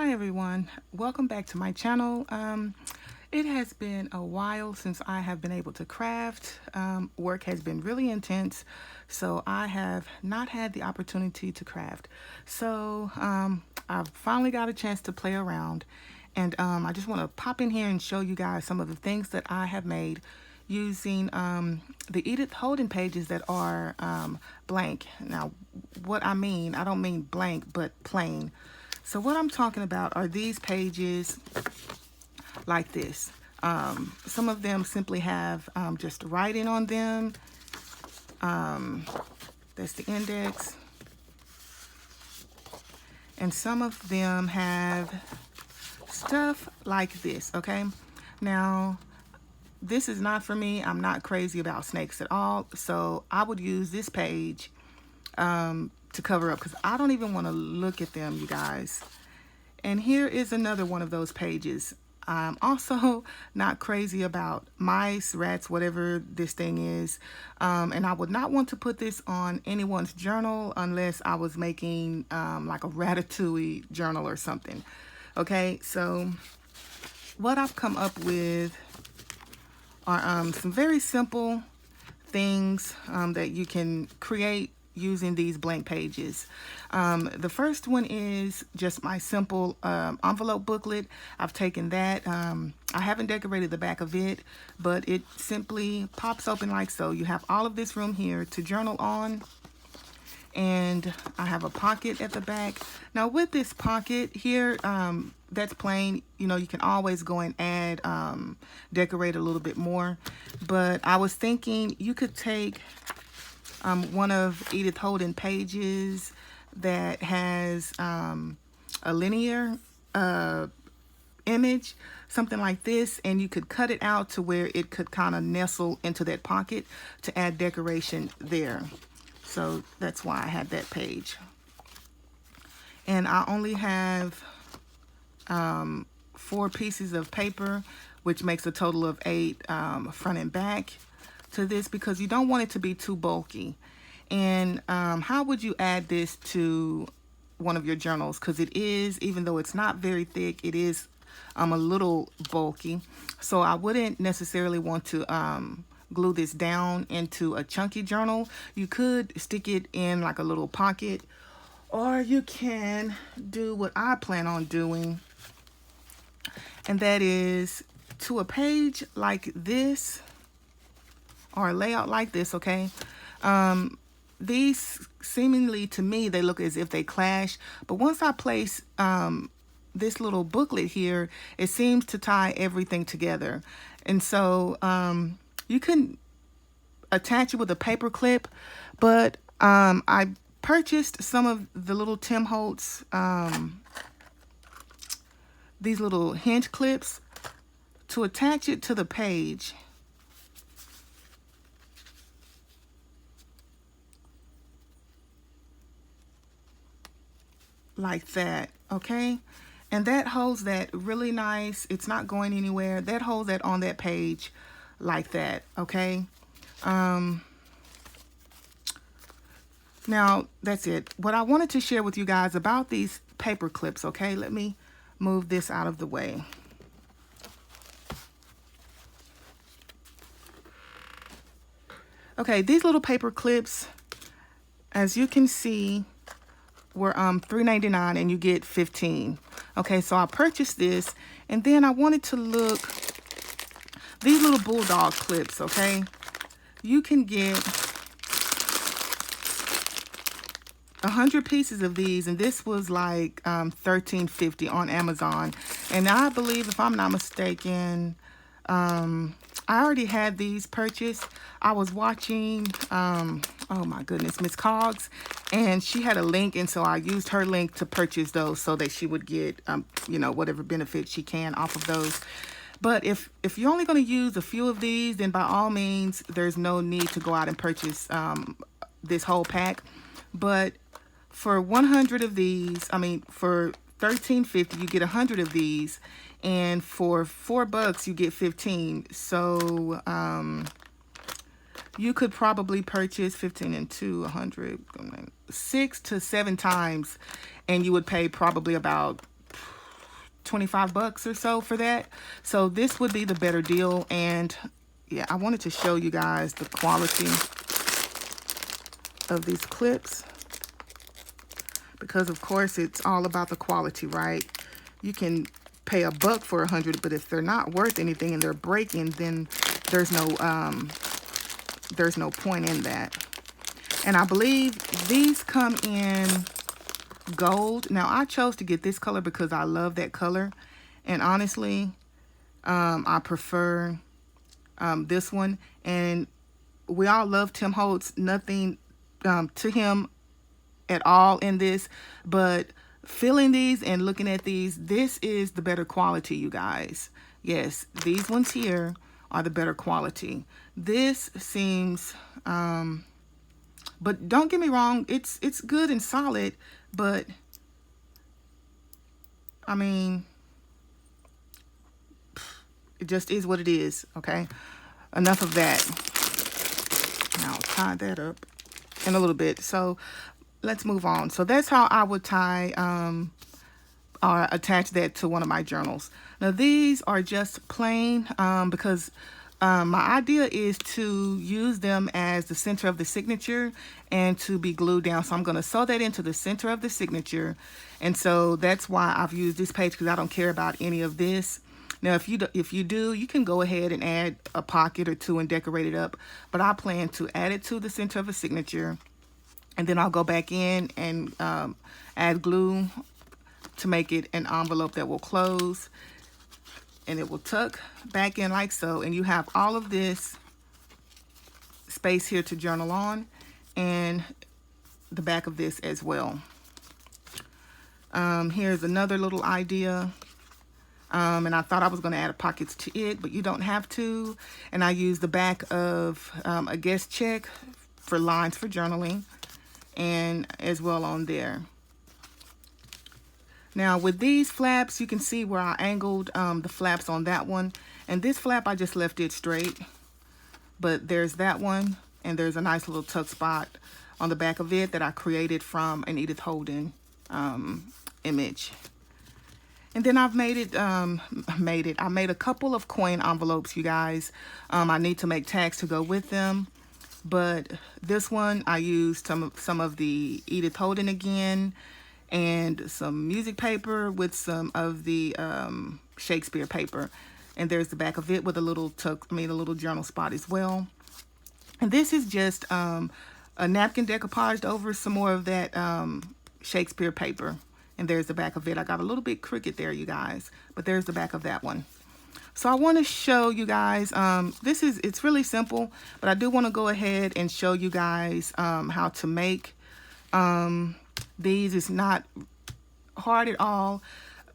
Hi everyone, welcome back to my channel. It has been a while since I have been able to craft. Work has been really intense, so I have not had the opportunity to craft. So I've finally got a chance to play around, and I just want to pop in here and show you guys some of the things that I have made using the Edith Holden pages that are blank. Now, what I mean, I don't mean blank, but plain. So what I'm talking about are these pages like this. Some of them simply have just writing on them. That's the index. And some of them have stuff like this, okay? Now, this is not for me. I'm not crazy about snakes at all. So I would use this page to cover up because I don't even want to look at them, you guys. And here is another one of those pages. I'm also not crazy about mice, rats, whatever this thing is. And I would not want to put this on anyone's journal unless I was making like a ratatouille journal or something. Okay, so what I've come up with are some very simple things that you can create using these blank pages. The first one is just my simple envelope booklet. I've taken that. I haven't decorated the back of it, but it simply pops open like so. You have all of this room here to journal on, and I have a pocket at the back. Now with this pocket here, that's plain. You know, you can always go and add, decorate a little bit more. But I was thinking you could take one of Edith Holden pages that has a linear image, something like this, and you could cut it out to where it could kind of nestle into that pocket to add decoration there. So that's why I had that page. And I only have 4 pieces of paper, which makes a total of 8 front and back to this, because you don't want it to be too bulky. And how would you add this to one of your journals? Because it is, even though it's not very thick, it is a little bulky. So I wouldn't necessarily want to glue this down into a chunky journal. You could stick it in like a little pocket, or you can do what I plan on doing, and that is to a page like this, or a layout like this, okay? These seemingly, to me, they look as if they clash, but once I place this little booklet here, it seems to tie everything together. And so you can attach it with a paper clip, but I purchased some of the little Tim Holtz, these little hinge clips to attach it to the page. Like that, okay? And that holds that really nice. It's not going anywhere. That holds that on that page like that, okay? Now, that's it. What I wanted to share with you guys about these paper clips, okay? Let me move this out of the way. Okay, these little paper clips, as you can see, were $3.99 and you get 15. Okay, so I purchased this, and then I wanted to look, these little Bulldog clips, okay? You can get 100 pieces of these, and this was like $13.50 on Amazon. And I believe, if I'm not mistaken, I already had these purchased. I was watching, oh my goodness, Miss Cogs, and she had a link, and so I used her link to purchase those so that she would get, you know, whatever benefit she can off of those. But if you're only going to use a few of these, then by all means, there's no need to go out and purchase this whole pack. But for 100 of these, I mean, for $13.50, you get 100 of these, and for $4 you get 15. So you could probably purchase 15 and 2, 100, 6 to 7 times, and you would pay probably about 25 bucks or so for that. So this would be the better deal. And yeah, I wanted to show you guys the quality of these clips, because of course it's all about the quality, right? You can pay a buck for 100, but if they're not worth anything and they're breaking, then there's no point in that. And I believe these come in gold. Now I chose to get this color because I love that color, and honestly I prefer this one. And we all love Tim Holtz. Nothing to him at all in this, but feeling these and looking at these, this is the better quality, you guys. Yes, these ones here are the better quality. This seems but don't get me wrong, it's good and solid, but I mean, it just is what it is. Okay, enough of that. Now I'll tie that up in a little bit. So let's move on. So that's how I would tie or attach that to one of my journals. Now these are just plain because my idea is to use them as the center of the signature and to be glued down. So I'm going to sew that into the center of the signature. And so that's why I've used this page, because I don't care about any of this. Now, if you do, you can go ahead and add a pocket or two and decorate it up. But I plan to add it to the center of a signature. And then I'll go back in and add glue to make it an envelope that will close. And it will tuck back in like so. And you have all of this space here to journal on, and the back of this as well. Here's another little idea. And I thought I was going to add pockets to it, but you don't have to. And I use the back of a guest check for lines for journaling, and as well on there. Now with these flaps, you can see where I angled the flaps on that one. And this flap, I just left it straight. But there's that one, and there's a nice little tuck spot on the back of it that I created from an Edith Holden image. And then I've I made a couple of coin envelopes, you guys. I need to make tags to go with them. But this one, I used some of the Edith Holden again, and some music paper with some of the Shakespeare paper. And there's the back of it with a little a little journal spot as well. And this is just a napkin decoupaged over some more of that Shakespeare paper. And there's the back of it. I got a little bit crooked there, you guys, but there's the back of that one. So I want to show you guys, it's really simple, but I do want to go ahead and show you guys how to make these. It's not hard at all.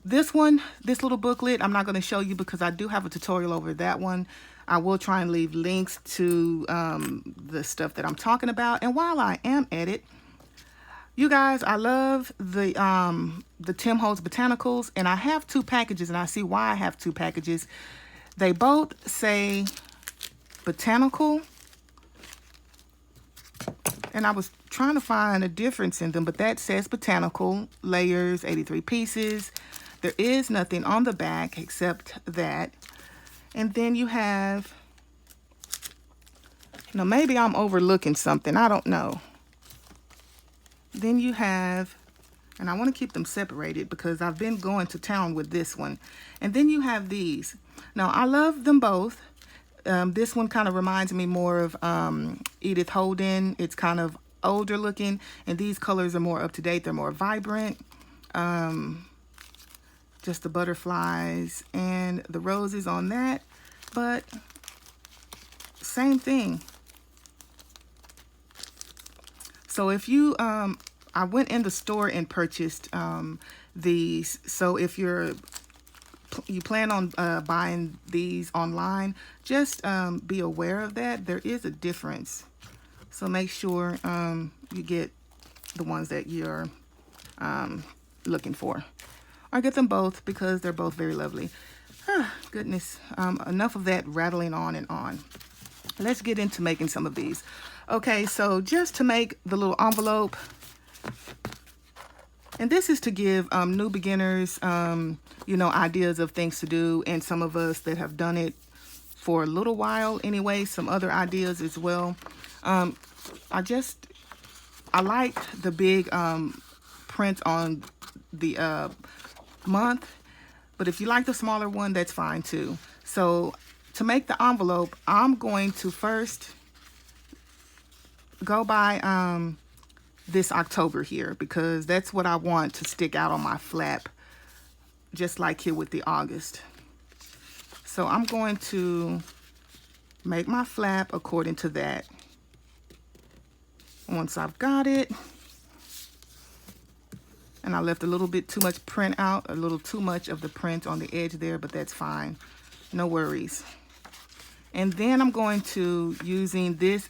This little booklet, I'm not going to show you because I do have a tutorial over that one. I will try and leave links to the stuff that I'm talking about. And while I am at it, you guys, I love the Tim Holtz Botanicals, and I have two packages, and I see why I have two packages. They both say botanical, and I was trying to find a difference in them, but that says botanical, layers, 83 pieces. There is nothing on the back except that. And then you have, maybe I'm overlooking something, I don't know. Then you have, and I want to keep them separated because I've been going to town with this one. And then you have these. Now, I love them both. This one kind of reminds me more of Edith Holden. It's kind of older looking, and these colors are more up to date. They're more vibrant. Just the butterflies and the roses on that, but same thing. So if you, I went in the store and purchased these. So if you plan on buying these online, just be aware of that. There is a difference. So make sure you get the ones that you're looking for. Or get them both because they're both very lovely. Goodness, enough of that rattling on and on. Let's get into making some of these. Okay, so just to make the little envelope, And this is to give new beginners, you know, ideas of things to do. And some of us that have done it for a little while anyway, some other ideas as well. I like the big print on the month, but if you like the smaller one, that's fine too. So to make the envelope, I'm going to first go by this October here, because that's what I want to stick out on my flap, just like here with the August. So I'm going to make my flap according to that. Once I've got it, and I left a little bit too much print out, a little too much of the print on the edge there, but that's fine, no worries. And then I'm going to, using this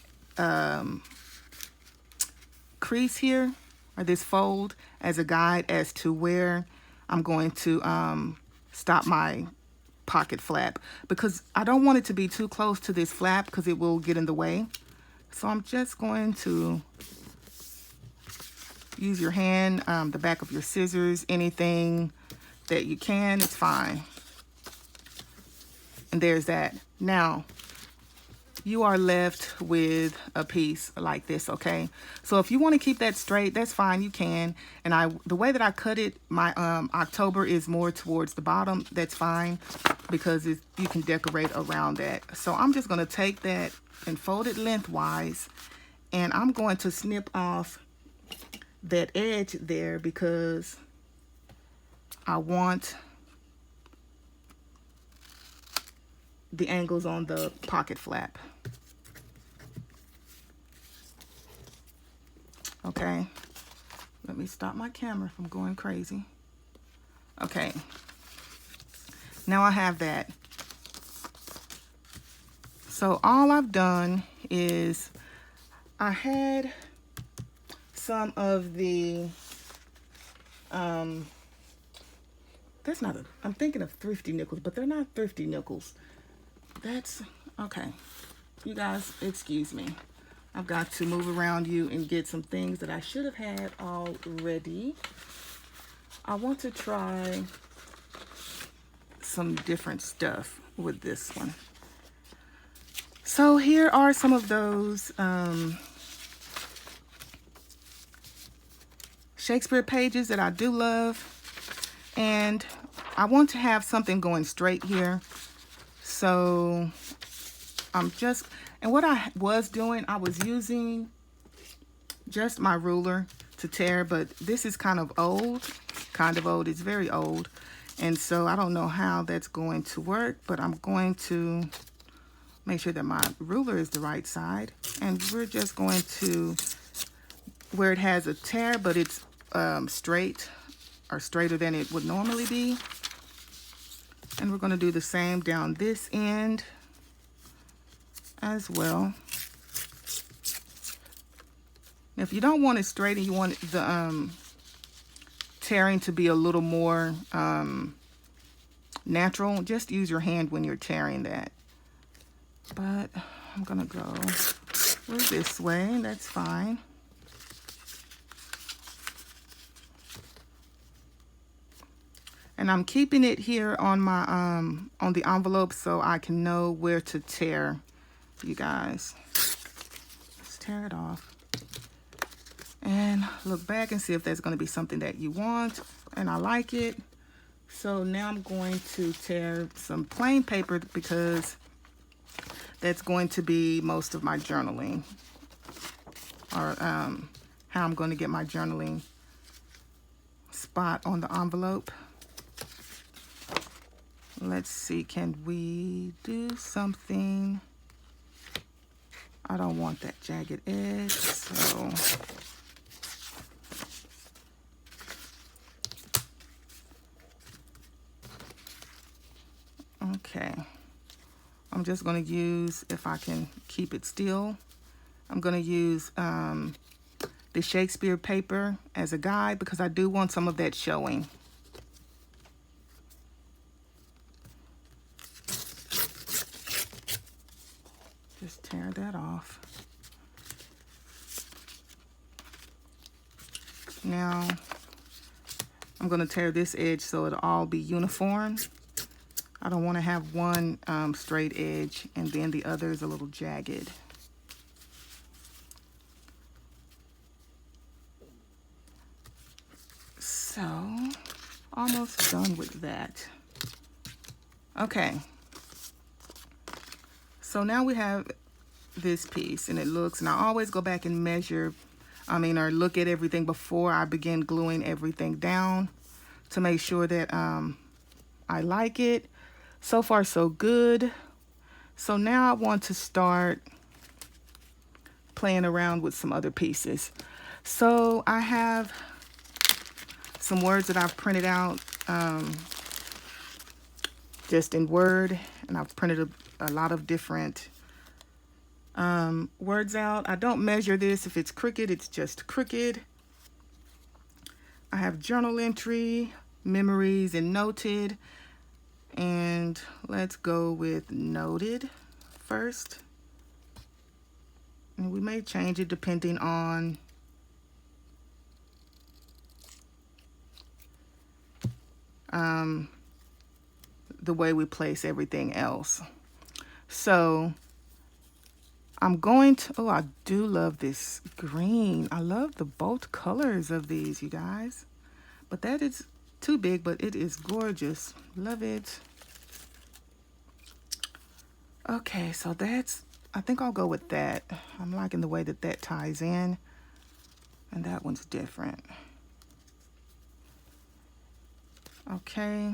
crease here, or this fold, as a guide as to where I'm going to stop my pocket flap, because I don't want it to be too close to this flap because it will get in the way. So I'm just going to use your hand, the back of your scissors, anything that you can, it's fine. And there's that. Now, you are left with a piece like this, okay? So if you want to keep that straight, that's fine, you can. And the way that I cut it, my October is more towards the bottom. That's fine, because you can decorate around that. So I'm just going to take that and fold it lengthwise, and I'm going to snip off that edge there because I want the angles on the pocket flap. Okay, let me stop my camera from going crazy. Okay, now I have that. So all I've done is I had some of the, I'm thinking of thrifty nickels, but they're not thrifty nickels. That's, okay. You guys, excuse me. I've got to move around you and get some things that I should have had already. I want to try some different stuff with this one. So here are some of those Shakespeare pages that I do love. And I want to have something going straight here. So and what I was doing, I was using just my ruler to tear, but this is kind of old, it's very old. And so I don't know how that's going to work, but I'm going to make sure that my ruler is the right side. And we're just going to, where it has a tear, but it's straight, or straighter than it would normally be. And we're going to do the same down this end as well. If you don't want it straight and you want the tearing to be a little more natural, just use your hand when you're tearing that. But I'm gonna go this way, that's fine. And I'm keeping it here on my on the envelope so I can know where to tear, you guys. Let's tear it off. And look back and see if there's going to be something that you want. And I like it. So now I'm going to tear some plain paper because that's going to be most of my journaling. Or how I'm going to get my journaling spot on the envelope. Let's see, can we do something? I don't want that jagged edge, so okay. I'm just going to use, if I can keep it still, I'm going to use the Shakespeare paper as a guide because I do want some of that showing. Just tear that off. Now, I'm going to tear this edge so it'll all be uniform. I don't want to have one straight edge and then the other is a little jagged. So, almost done with that. Okay. So now we have this piece and it looks, and I always go back and measure, or look at everything before I begin gluing everything down to make sure that I like it. So far so good. So now I want to start playing around with some other pieces. So I have some words that I've printed out just in Word, and I've printed a lot of different words out. I don't measure this. If it's crooked, it's just crooked. I have journal entry, memories, and noted. And let's go with noted first. And we may change it depending on the way we place everything else. So I'm going to, oh, I do love this green. I love the both colors of these, you guys. But that is too big, but it is gorgeous. Love it. Okay, so that's, I think I'll go with that. I'm liking the way that that ties in. And that one's different. Okay.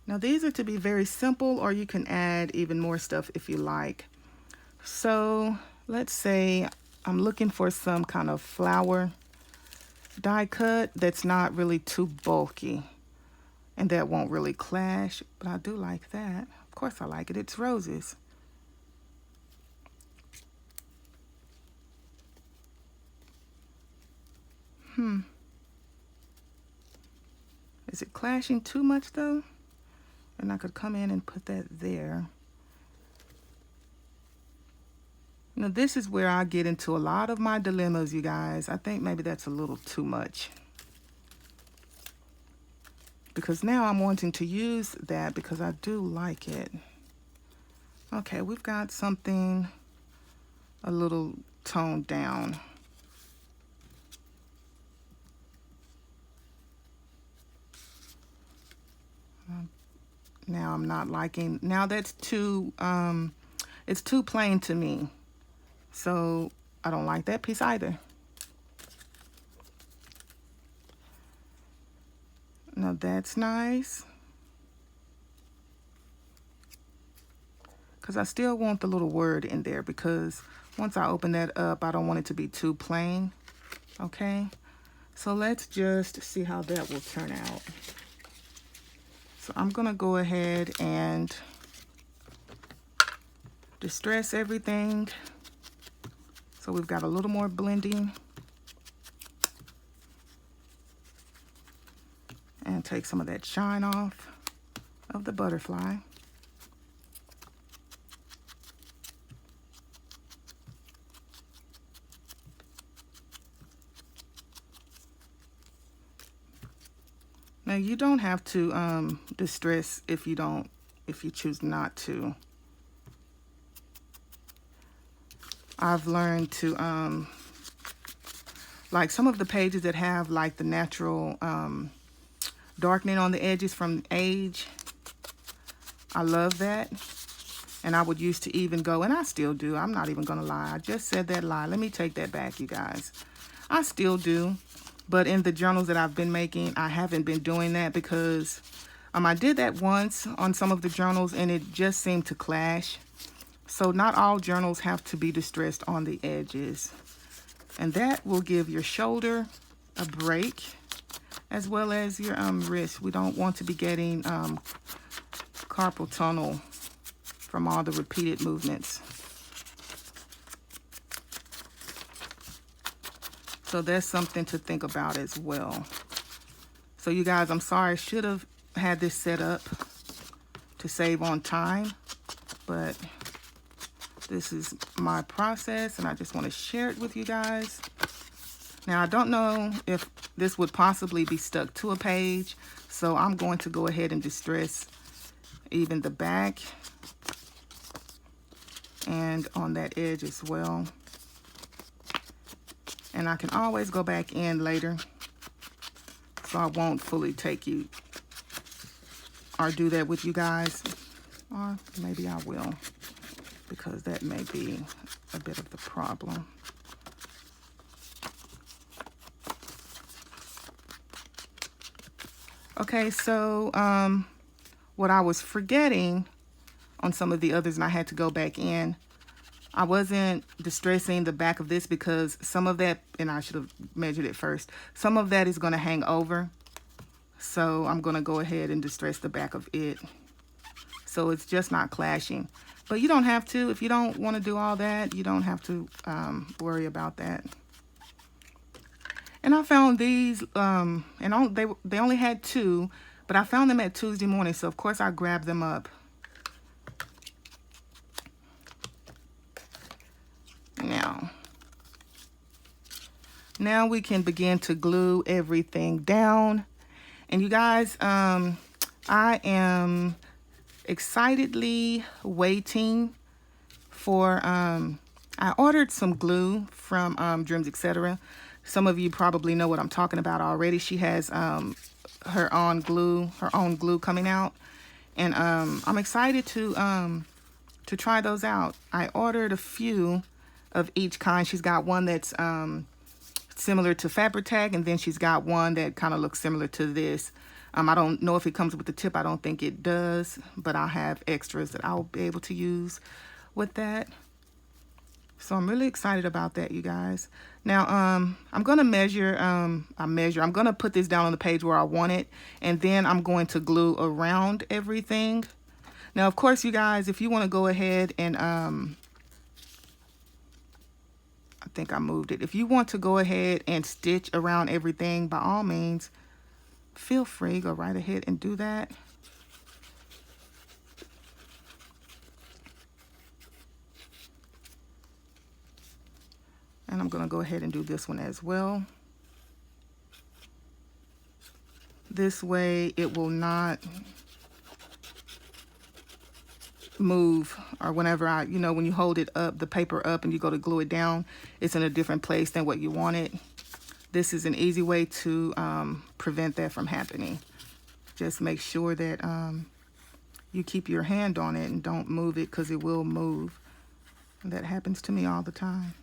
Now these are to be very simple, or you can add even more stuff if you like. So let's say I'm looking for some kind of flower die cut that's not really too bulky and that won't really clash, but I do like that. Of course I like it. It's roses. Is it clashing too much though? And I could come in and put that there. Now this is where I get into a lot of my dilemmas, you guys. I think maybe that's a little too much. Because now I'm wanting to use that because I do like it. Okay, we've got something a little toned down. Now I'm not liking, now that's too, it's too plain to me. So I don't like that piece either. Now that's nice. Because I still want the little word in there, because once I open that up, I don't want it to be too plain. Okay, so let's just see how that will turn out. So I'm gonna go ahead and distress everything. So we've got a little more blending. And take some of that shine off of the butterfly. Now you don't have to distress if you choose not to. I've learned to like some of the pages that have like the natural darkening on the edges from age. I love that. And I would used to even go, and I still do. I'm not even gonna lie. I just said that lie. Let me take that back, you guys. I still do. But in the journals that I've been making, I haven't been doing that because I did that once on some of the journals and it just seemed to clash. So not all journals have to be distressed on the edges. And that will give your shoulder a break as well as your wrist. We don't want to be getting carpal tunnel from all the repeated movements. So that's something to think about as well. So you guys, I'm sorry, I should have had this set up to save on time, but This is my process, and I just want to share it with you guys. Now, I don't know if this would possibly be stuck to a page, so I'm going to go ahead and distress even the back and on that edge as well. And I can always go back in later, so I won't fully take you or do that with you guys. Or maybe I will, because that may be a bit of the problem. Okay, so what I was forgetting on some of the others, and I had to go back in, I wasn't distressing the back of this because some of that, and I should have measured it first, some of that is going to hang over. So I'm going to go ahead and distress the back of it, so it's just not clashing. But you don't have to. If you don't want to do all that, you don't have to worry about that. And I found these, and they only had 2, but I found them at Tuesday morning, so of course I grabbed them up. Now we can begin to glue everything down. And you guys, I am excitedly waiting for, I ordered some glue from Dreams, etc. Some of you probably know what I'm talking about already. She has her own glue coming out. And I'm excited to try those out. I ordered a few of each kind. She's got one that's similar to Fabri-Tac, and then she's got one that kind of looks similar to this. I don't know if it comes with the tip. I don't think it does, but I'll have extras that I'll be able to use with that. So I'm really excited about that, you guys. Now, I'm going to measure, I'm going to put this down on the page where I want it, and then I'm going to glue around everything. Now, of course, you guys, if you want to go ahead and, I think I moved it. If you want to go ahead and stitch around everything, by all means, feel free, go right ahead and do that. And I'm going to go ahead and do this one as well. This way it will not move, or whenever when you hold it up, the paper up, and you go to glue it down, it's in a different place than what you want it. This is an easy way to prevent that from happening. Just make sure that you keep your hand on it and don't move it, because it will move. And that happens to me all the time.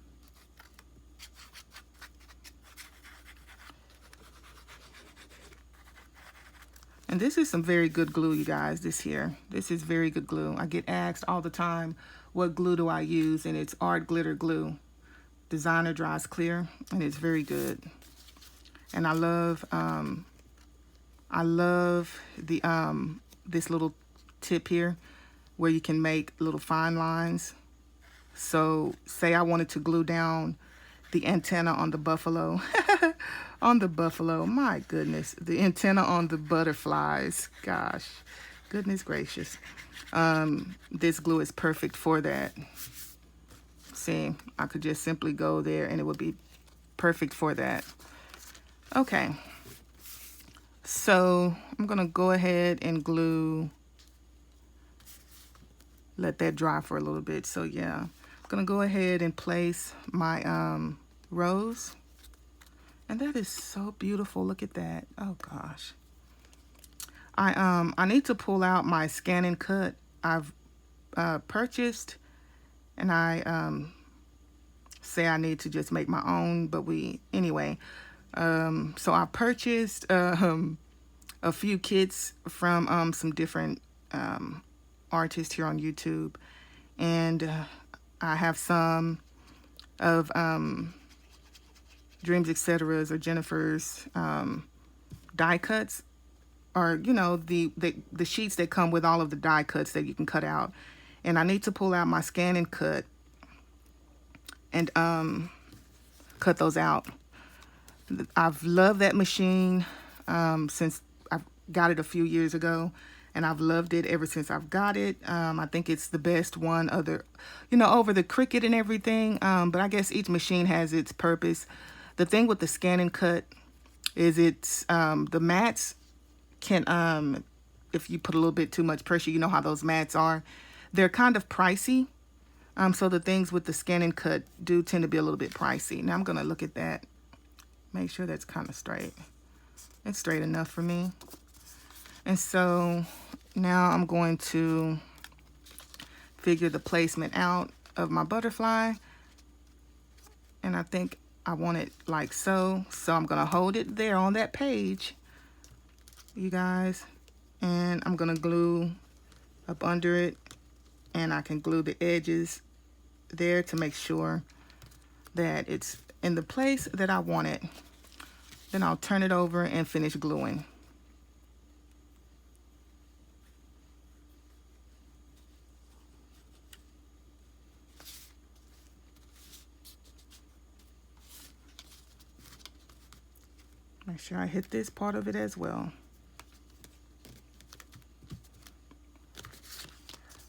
And this is some very good glue, you guys, this is very good glue. I get asked all the time, what glue do I use? And it's Art Glitter Glue. Designer dries clear, and it's very good. And I love the this little tip here where you can make little fine lines. So say I wanted to glue down the antenna on the buffalo. On the buffalo, my goodness, the antenna on the butterflies, gosh, goodness gracious. This glue is perfect for that. See, I could just simply go there and it would be perfect for that. Okay, so I'm gonna go ahead and glue, let that dry for a little bit. So yeah, I'm gonna go ahead and place my rose. And that is so beautiful. Look at that. Oh gosh. I need to pull out my scan and cut I've purchased, and I say I need to just make my own, but anyway. So I purchased a few kits from some different artists here on YouTube, and I have some of Dreams, Etc's or Jennifer's die cuts, or the sheets that come with all of the die cuts that you can cut out. And I need to pull out my scan and cut and cut those out. I've loved that machine since I got it a few years ago, and I've loved it ever since I've got it. I think it's the best one other, you know, over the Cricut and everything. But I guess each machine has its purpose. The thing with the scan and cut is it's the mats can if you put a little bit too much pressure, you know how those mats are, they're kind of pricey. So the things with the scan and cut do tend to be a little bit pricey. Now I'm gonna look at that, make sure that's kind of straight. It's straight enough for me. And so now I'm going to figure the placement out of my butterfly, and I think I want it like so. So I'm gonna hold it there on that page, you guys, and I'm gonna glue up under it, and I can glue the edges there to make sure that it's in the place that I want it. Then I'll turn it over and finish gluing. Make sure I hit this part of it as well.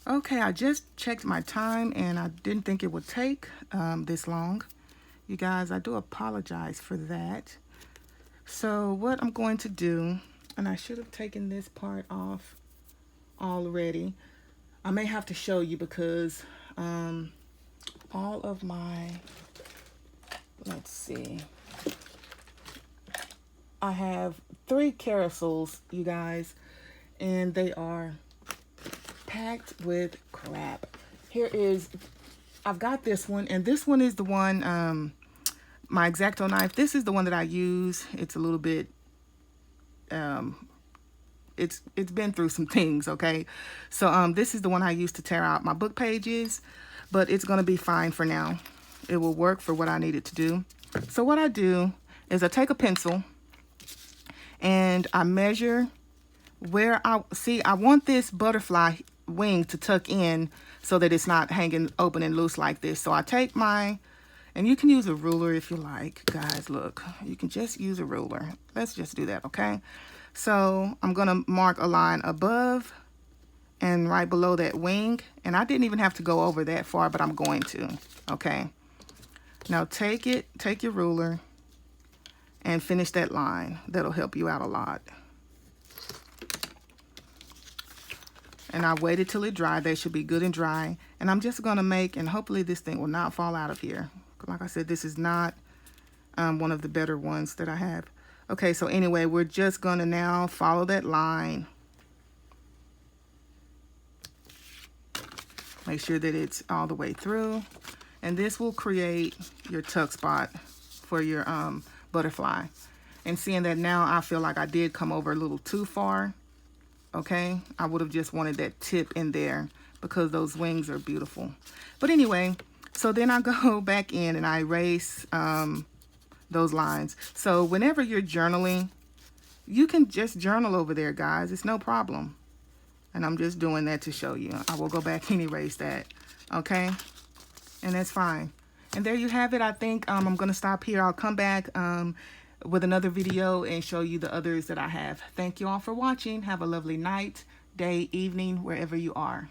Okay, I just checked my time and I didn't think it would take this long. You guys, I do apologize for that. So what I'm going to do, and I should have taken this part off already. I may have to show you because all of my, let's see, I have 3 carousels, you guys, and they are packed with crap. Here is, I've got this one, and this one is the one, my X-Acto knife. This is the one that I use. It's a little bit, it's been through some things, okay? So this is the one I use to tear out my book pages, but it's gonna be fine for now. It will work for what I need it to do. So what I do is I take a pencil and I measure where I want this butterfly wing to tuck in so that it's not hanging open and loose like this. So I take my, and you can use a ruler if you like, guys, look, you can just use a ruler. Let's just do that, okay? So I'm gonna mark a line above and right below that wing, and I didn't even have to go over that far, but I'm going to, okay? Now take your ruler and finish that line. That'll help you out a lot. And I waited till it dried. They should be good and dry. And I'm just gonna make, and hopefully this thing will not fall out of here. Like I said, this is not one of the better ones that I have. Okay, so anyway, we're just gonna now follow that line. Make sure that it's all the way through. And this will create your tuck spot for your butterfly. And seeing that now I feel like I did come over a little too far. Okay, I would have just wanted that tip in there because those wings are beautiful. But anyway, so then I go back in and I erase those lines. So whenever you're journaling, you can just journal over there, guys. It's no problem. And I'm just doing that to show you. I will go back and erase that. Okay, and that's fine. And there you have it. I think I'm gonna stop here. I'll come back with another video and show you the others that I have. Thank you all for watching. Have a lovely night, day, evening, wherever you are.